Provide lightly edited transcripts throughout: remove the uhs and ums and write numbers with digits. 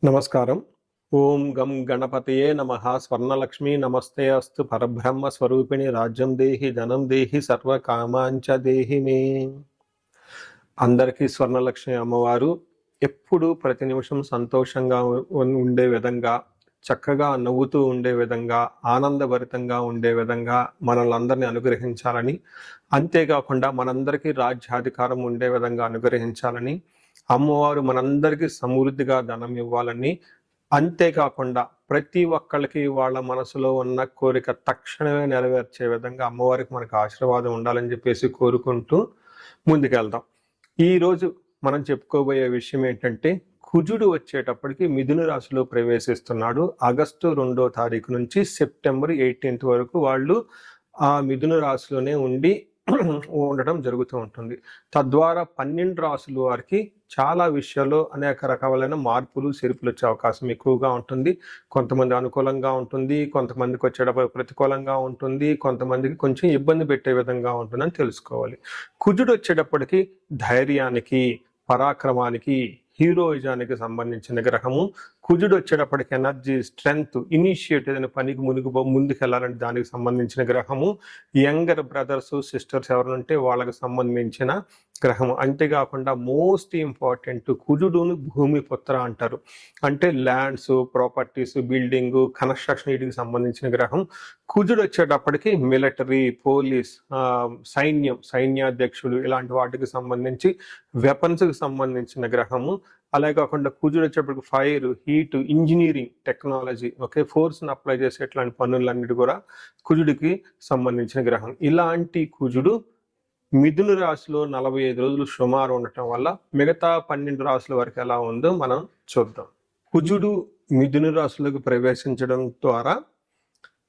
నమస్కారం. ఓం గం గణపతయే నమః. స్వర్ణలక్ష్మీ నమస్తే అస్తు. పరబ్రహ్మ స్వరూపిణి రాజ్యం దేహి ధనం దేహి సర్వకామాంచ దేహి మే. అందరికీ స్వర్ణలక్ష్మి అమ్మవారు ఎప్పుడు ప్రతి నిమిషం సంతోషంగా ఉండే విధంగా, చక్కగా నవ్వుతూ ఉండే విధంగా, ఆనందభరితంగా ఉండే విధంగా మనల్ని అందరినీ అనుగ్రహించాలని, అంతేకాకుండా మనందరికీ రాజ్యాధికారం ఉండే విధంగా అనుగ్రహించాలని, అమ్మవారు మనందరికీ సమృద్ధిగా ధనం ఇవ్వాలని, అంతేకాకుండా ప్రతి ఒక్కళ్ళకి వాళ్ళ మనసులో ఉన్న కోరిక తక్షణమే నెరవేర్చే విధంగా అమ్మవారికి మనకు ఆశీర్వాదం ఉండాలని చెప్పేసి కోరుకుంటూ ముందుకెళ్దాం. ఈరోజు మనం చెప్పుకోబోయే విషయం ఏంటంటే, కుజుడు వచ్చేటప్పటికి మిథున రాశిలో ప్రవేశిస్తున్నాడు. ఆగస్టు 2వ తారీఖు నుంచి సెప్టెంబర్ 18th వరకు వాళ్ళు ఆ మిథున రాశిలోనే ఉండటం జరుగుతూ ఉంటుంది. తద్వారా 12 రాశుల వారికి చాలా విషయాల్లో అనేక రకాలైన మార్పులు చేర్పులు వచ్చే అవకాశం ఎక్కువగా ఉంటుంది. కొంతమంది అనుకూలంగా ఉంటుంది, కొంతమందికి వచ్చేటప్పుడు ప్రతికూలంగా ఉంటుంది, కొంతమందికి కొంచెం ఇబ్బంది పెట్టే విధంగా ఉంటుందని తెలుసుకోవాలి. కుజుడు వచ్చేటప్పటికి ధైర్యానికి, పరాక్రమానికి, హీరోయిజానికి సంబంధించిన గ్రహము. కుజుడు వచ్చేటప్పటికి ఎనర్జీ, స్ట్రెంగ్త్, ఇనిషియేటివ్ అయిన పనికి ముందుకెళ్ళాలంటే దానికి సంబంధించిన గ్రహము. యంగర్ బ్రదర్స్, సిస్టర్స్ ఎవరుంటే వాళ్ళకి సంబంధించిన గ్రహము. అంతేకాకుండా మోస్ట్ ఇంపార్టెంట్, కుజుడును భూమి పుత్ర అంటారు. అంటే ల్యాండ్స్, ప్రాపర్టీస్, బిల్డింగ్, కన్స్ట్రక్షన్ వీటికి సంబంధించిన గ్రహం. కుజుడు వచ్చేటప్పటికి మిలిటరీ, పోలీస్, సైన్యాధ్యక్షులు ఇలాంటి వాటికి సంబంధించి వెపన్స్కి సంబంధించిన గ్రహము. అలాగే కాకుండా కుజుడు వచ్చేప్పటికి ఫైర్, హీట్, ఇంజనీరింగ్, టెక్నాలజీ, ఫోర్స్ని అప్లై చేసే ఇట్లాంటి పనులన్నిటి కూడా కుజుడికి సంబంధించిన గ్రహం. ఇలాంటి కుజుడు మిథున రాశిలో 45 రోజులు సుమారు ఉండటం వల్ల మిగతా 12 రాశుల వరకు ఎలా ఉందో మనం చూద్దాం. కుజుడు మిథున రాశిలోకి ప్రవేశించడం ద్వారా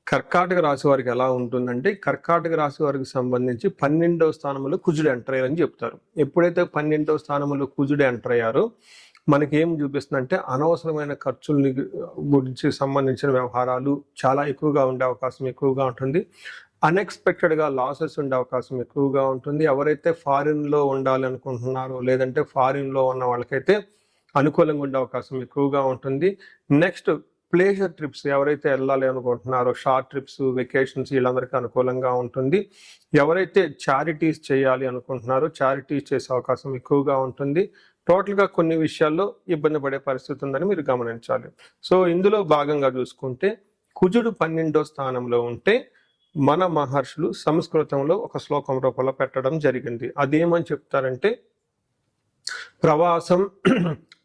కర్కాటక రాశి వారికి ఎలా ఉంటుందంటే, కర్కాటక రాశి వారికి సంబంధించి 12వ స్థానంలో కుజుడు ఎంటర్ అయ్యారని చెప్తారు. ఎప్పుడైతే 12వ స్థానంలో కుజుడు ఎంటర్ అయ్యారో మనకి ఏం చూపిస్తుందంటే, అనవసరమైన ఖర్చుల గురించి సంబంధించిన వ్యవహారాలు చాలా ఎక్కువగా ఉండే అవకాశం ఎక్కువగా ఉంటుంది. అన్ఎక్స్పెక్టెడ్గా లాసెస్ ఉండే అవకాశం ఎక్కువగా ఉంటుంది. ఎవరైతే ఫారిన్లో ఉండాలి అనుకుంటున్నారో, లేదంటే ఫారిన్లో ఉన్న వాళ్ళకైతే అనుకూలంగా ఉండే అవకాశం ఎక్కువగా ఉంటుంది. నెక్స్ట్ ప్లేజర్ ట్రిప్స్ ఎవరైతే వెళ్ళాలి అనుకుంటున్నారో, షార్ట్ ట్రిప్స్, వెకేషన్స్ వీళ్ళందరికీ అనుకూలంగా ఉంటుంది. ఎవరైతే చారిటీస్ చేయాలి అనుకుంటున్నారో చారిటీస్ చేసే అవకాశం ఎక్కువగా ఉంటుంది. టోటల్గా కొన్ని విషయాల్లో ఇబ్బంది పడే పరిస్థితి ఉందని మీరు గమనించాలి. సో ఇందులో భాగంగా చూసుకుంటే కుజుడు 12వ స్థానంలో ఉంటే మన మహర్షులు సంస్కృతంలో ఒక శ్లోకం రూపంలో పెట్టడం జరిగింది. అదేమని చెప్తారంటే,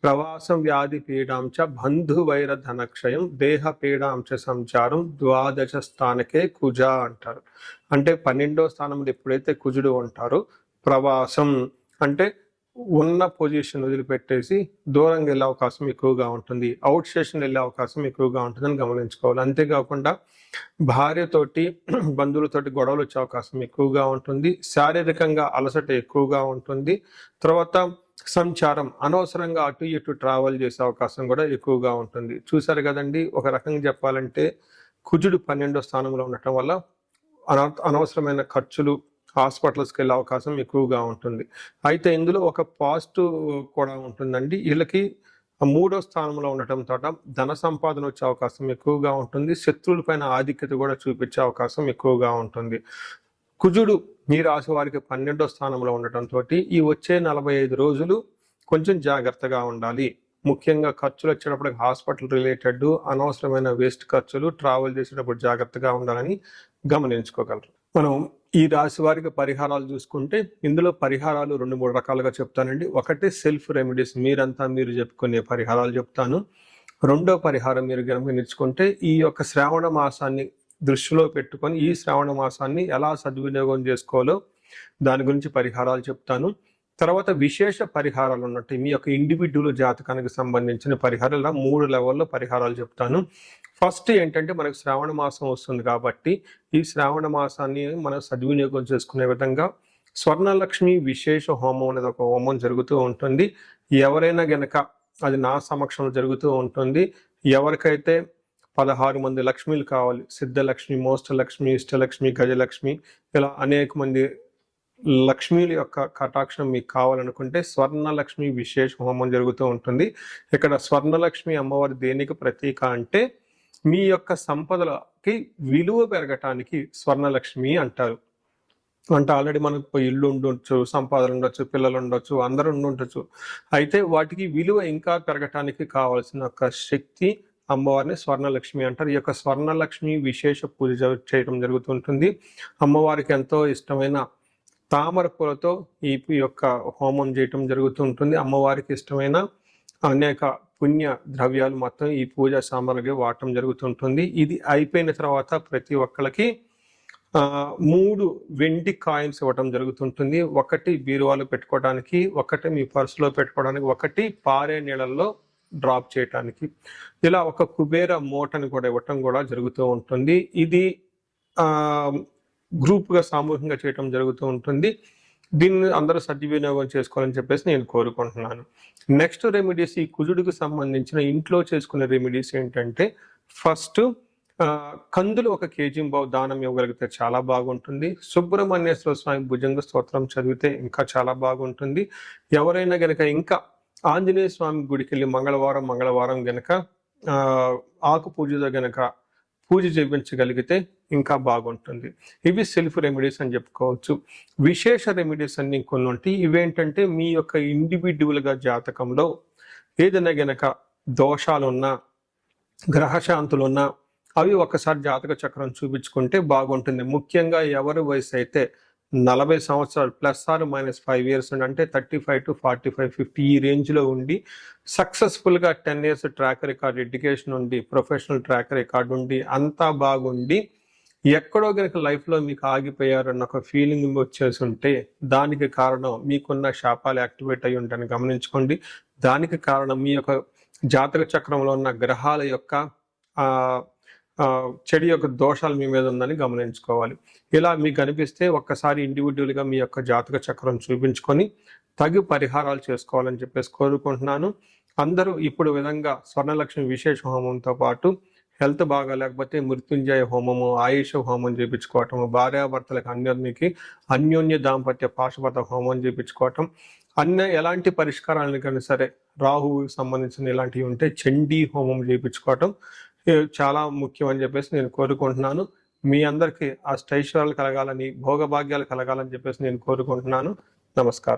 ప్రవాసం వ్యాధి పీడాంచ బంధువైర ధనక్షయం దేహ పీడాంచ సంచారం 12 స్థానకే కుజ అంటారు. అంటే 12వ స్థానంలో ఎప్పుడైతే కుజుడు ఉంటారో, ప్రవాసం అంటే ఉన్న పొజిషన్ వదిలిపెట్టేసి దూరంగా వెళ్ళే అవకాశం ఎక్కువగా ఉంటుంది. అవుట్ స్టేషన్ వెళ్ళే అవకాశం ఎక్కువగా ఉంటుందని గమనించుకోవాలి. అంతేకాకుండా భార్యతోటి, బంధువులతోటి గొడవలు వచ్చే అవకాశం ఎక్కువగా ఉంటుంది. శారీరకంగా అలసట ఎక్కువగా ఉంటుంది. తర్వాత సంచారం, అనవసరంగా అటు ఇటు ట్రావెల్ చేసే అవకాశం కూడా ఎక్కువగా ఉంటుంది. చూసారు కదండి, ఒక రకంగా చెప్పాలంటే కుజుడు 12వ స్థానంలో ఉండటం వల్ల అనవసరమైన ఖర్చులు, హాస్పిటల్స్కి వెళ్ళే అవకాశం ఎక్కువగా ఉంటుంది. అయితే ఇందులో ఒక పాజిటివ్ కూడా ఉంటుందండి. వీళ్ళకి 3వ స్థానంలో ఉండటంతో ధన సంపాదన వచ్చే అవకాశం ఎక్కువగా ఉంటుంది. శత్రువుల పైన ఆధిక్యత కూడా చూపించే అవకాశం ఎక్కువగా ఉంటుంది. కుజుడు ఈ రాశి వారికి 12వ స్థానంలో ఉండటంతో ఈ వచ్చే 45 రోజులు కొంచెం జాగ్రత్తగా ఉండాలి. ముఖ్యంగా ఖర్చులు వచ్చేటప్పుడు హాస్పిటల్ రిలేటెడ్ అనవసరమైన వేస్ట్ ఖర్చులు, ట్రావెల్ చేసేటప్పుడు జాగ్రత్తగా ఉండాలని గమనించుకోగలరు. మనం ఈ రాశి వారికి పరిహారాలు చూసుకుంటే, ఇందులో పరిహారాలు 2-3 రకాలుగా చెప్తానండి. ఒకటి సెల్ఫ్ రెమెడీస్, మీరు చెప్పుకునే పరిహారాలు చెప్తాను. రెండో పరిహారం మీరు గమనించుకుంటే, ఈ యొక్క శ్రావణ మాసాన్ని దృష్టిలో పెట్టుకొని ఈ శ్రావణ మాసాన్ని ఎలా సద్వినియోగం చేసుకోవాలో దాని గురించి పరిహారాలు చెప్తాను. తర్వాత విశేష పరిహారాలు ఉన్నట్టు మీ యొక్క ఇండివిడ్యువల్ జాతకానికి సంబంధించిన పరిహారాలు 3 లెవెల్లో పరిహారాలు చెప్తాను. ఫస్ట్ ఏంటంటే, మనకు శ్రావణ మాసం వస్తుంది కాబట్టి ఈ శ్రావణ మాసాన్ని మనం సద్వినియోగం చేసుకునే విధంగా స్వర్ణలక్ష్మి విశేష హోమం అనేది ఒక హోమం జరుగుతూ ఉంటుంది. ఎవరైనా గనక, అది నా సమక్షంలో జరుగుతూ ఉంటుంది, ఎవరికైతే 16 మంది లక్ష్మీలు కావాలి, సిద్ధలక్ష్మి, మోష్టలక్ష్మి, ఇష్టలక్ష్మి, గజలక్ష్మి, ఇలా అనేక మంది లక్ష్మీల యొక్క కటాక్షం మీకు కావాలనుకుంటే స్వర్ణలక్ష్మి విశేష హోమం జరుగుతూ ఉంటుంది. ఇక్కడ స్వర్ణలక్ష్మి అమ్మవారి దేనికి ప్రతీక అంటే మీ యొక్క సంపదలకి విలువ పెరగటానికి స్వర్ణలక్ష్మి అంటారు. అంటే ఆల్రెడీ మనకు ఇల్లు ఉండొచ్చు, సంపాదన ఉండొచ్చు, పిల్లలు ఉండొచ్చు, అందరూ ఉండొచ్చు. అయితే వాటికి విలువ ఇంకా పెరగటానికి కావాల్సిన ఒక శక్తి అమ్మవారిని స్వర్ణలక్ష్మి అంటారు. ఈ యొక్క స్వర్ణలక్ష్మి విశేష పూజ చేయడం జరుగుతుంటుంది. అమ్మవారికి ఎంతో ఇష్టమైన తామర పూలతో ఈ యొక్క హోమం చేయటం జరుగుతుంటుంది. అమ్మవారికి ఇష్టమైన అనేక పుణ్య ద్రవ్యాలు మొత్తం ఈ పూజా సామాగ్రి వాడటం జరుగుతుంటుంది. ఇది అయిపోయిన తర్వాత ప్రతి ఒక్కరికి 3 వెండి కాయిన్స్ ఇవ్వటం జరుగుతుంటుంది. ఒకటి బీరువాలో పెట్టుకోవడానికి, ఒకటి మీ పర్సులో పెట్టుకోవడానికి, ఒకటి పారే నీళ్ళల్లో డ్రాప్ చేయటానికి. ఇలా ఒక కుబేర మూటని కూడా ఇవ్వటం కూడా జరుగుతూ ఉంటుంది. ఇది గ్రూప్గా సామూహికంగా చేయటం జరుగుతూ ఉంటుంది. దీన్ని అందరూ సద్వినియోగం చేసుకోవాలని చెప్పేసి నేను కోరుకుంటున్నాను. నెక్స్ట్ రెమెడీస్, ఈ కుజుడికి సంబంధించిన ఇంట్లో చేసుకునే రెమెడీస్ ఏంటంటే, ఫస్ట్ కందులు 1 kg దానం ఇవ్వగలిగితే చాలా బాగుంటుంది. సుబ్రహ్మణ్యేశ్వర స్వామి భుజంగ స్తోత్రం చదివితే ఇంకా చాలా బాగుంటుంది. ఎవరైనా గనక ఇంకా ఆంజనేయ స్వామి గుడికి వెళ్ళి మంగళవారం గనక ఆకు పూజతో గనక పూజ చేయించగలిగితే ఇంకా బాగుంటుంది. ఇవి సెల్ఫ్ రెమెడీస్ అని చెప్పుకోవచ్చు. విశేష రెమెడీస్ అన్ని కొన్ని ఉంటాయి. ఇవేంటంటే మీ యొక్క ఇండివిడ్యువల్గా జాతకంలో ఏదైనా గనక దోషాలున్నా, గ్రహశాంతులున్నా అవి ఒకసారి జాతక చక్రం చూపించుకుంటే బాగుంటుంది. ముఖ్యంగా ఎవరి వయసు అయితే 40 సంవత్సరాలు +−5 years అంటే 35 to 45, 50 ఈ రేంజ్లో ఉండి సక్సెస్ఫుల్గా 10 years ట్రాక్ రికార్డ్, ఎడ్యుకేషన్ ఉండి, ప్రొఫెషనల్ ట్రాక్ రికార్డ్ ఉండి, అంతా బాగుండి ఎక్కడో కనుక లైఫ్లో మీకు ఆగిపోయారన్న ఒక ఫీలింగ్ వచ్చేసి ఉంటే దానికి కారణం మీకున్న శాపాలు యాక్టివేట్ అయ్యి ఉంటాయని గమనించుకోండి. దానికి కారణం మీ యొక్క జాతక చక్రంలో ఉన్న గ్రహాల యొక్క చెడు యొక్క దోషాలు మీ మీద ఉందని గమనించుకోవాలి. ఇలా మీకు అనిపిస్తే ఒక్కసారి ఇండివిజువల్గా మీ యొక్క జాతక చక్రం చూపించుకొని తగు పరిహారాలు చేసుకోవాలని చెప్పేసి కోరుకుంటున్నాను. అందరూ ఇప్పుడు విధంగా స్వర్ణలక్ష్మి విశేష హోమంతో పాటు హెల్త్ బాగా లేకపోతే మృత్యుంజయ హోమము, ఆయుష హోమం చేయించుకోవటము, భార్యాభర్తలకు అన్యోన్య దాంపత్య పాశుపత హోమం చేయించుకోవటం, ఎలాంటి పరిష్కారాలను కానీ సరే రాహువుకి సంబంధించిన ఇలాంటివి ఉంటే చండీ హోమం చేయించుకోవటం చాలా ముఖ్యం అని చెప్పేసి నేను కోరుకుంటున్నాను. మీ అందరికీ అష్టైశ్వర్యాలు కలగాలని, భోగభాగ్యాలు కలగాలని చెప్పేసి నేను కోరుకుంటున్నాను. నమస్కారం.